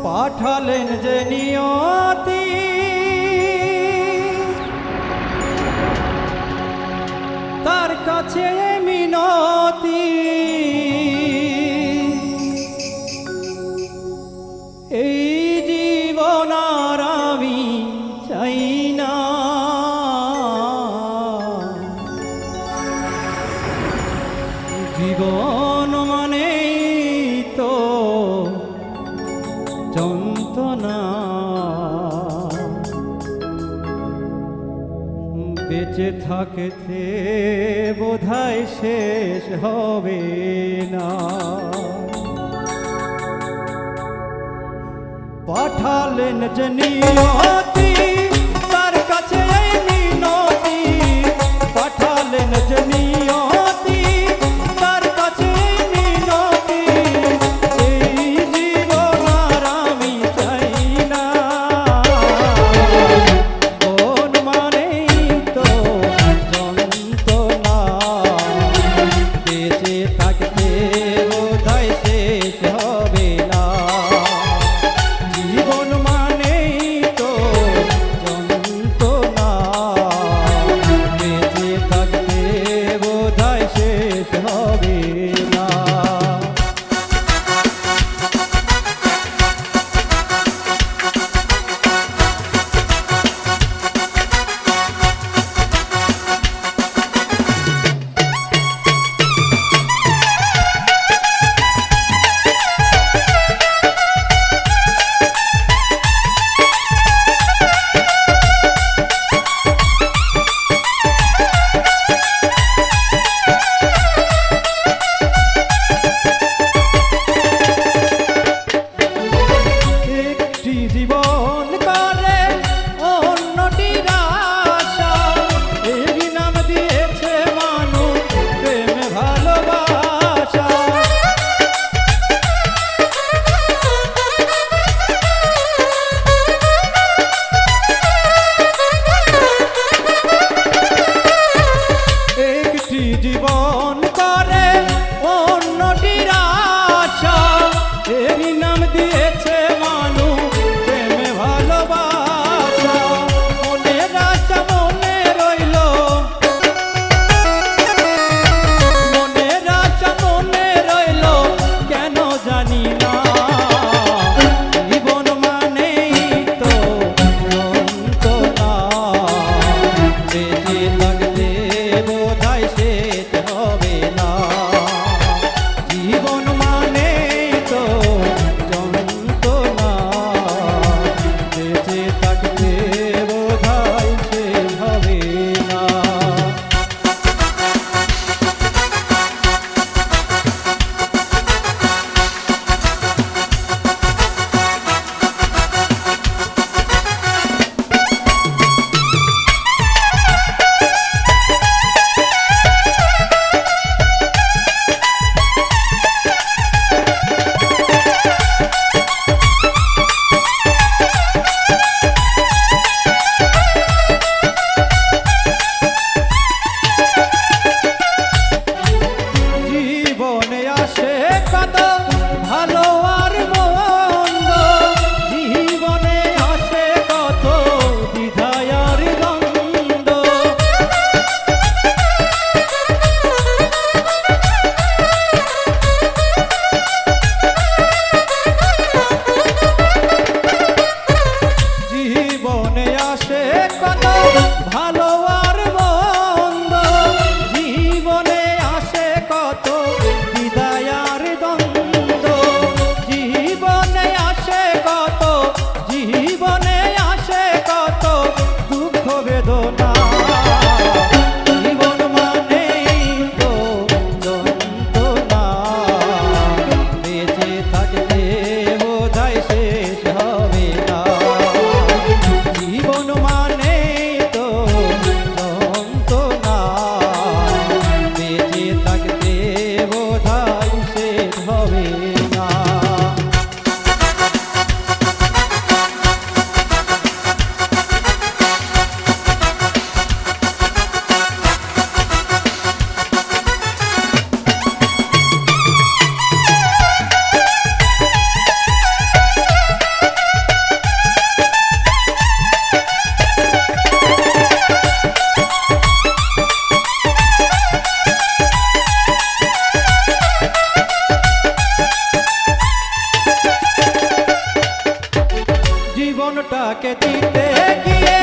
পাঠালেন যে নিয়তি তার কাছে মিনতি, এই জীবন আর আমি চাই না, জীবন মানেই তো যন্ত্রণা, বেঁচে থাকতে বোধহয় শেষ হবে না। পাঠালেন যে নিয়তি তার কাছে মিনতি, পাঠালেন যে নিয়তি তার কাছে মিনতি, এই জীবন আর আমি চাই না, জীবন মানেই তো যন্ত্রণা, বেঁচে থাকতে বোধহয় শেষ হবে না, জীবন মানেই তো যন্ত্রণা, বেঁচে থাকতে বোধহয় শেষ হবে না। জীবন করে অন্যটির আশা, এরই নাম দিয়েছে মানুষ প্রেম ভালোবাসা, একটি জীবন করে অন্যটির আশা, এরই নাম দিয়েছে মানুষ প্রেম ভালোবাসা, মনের আশা মনে রইল, মনের আশা মনে রইল কেন জানি না, জীবন মানেই তো যন্ত্রণা, বেঁচে থাকতে বোধহয় শেষ হবে না, জীবন মানেই তো যন্ত্রণা, জীবনটাকে দিতে গিয়ে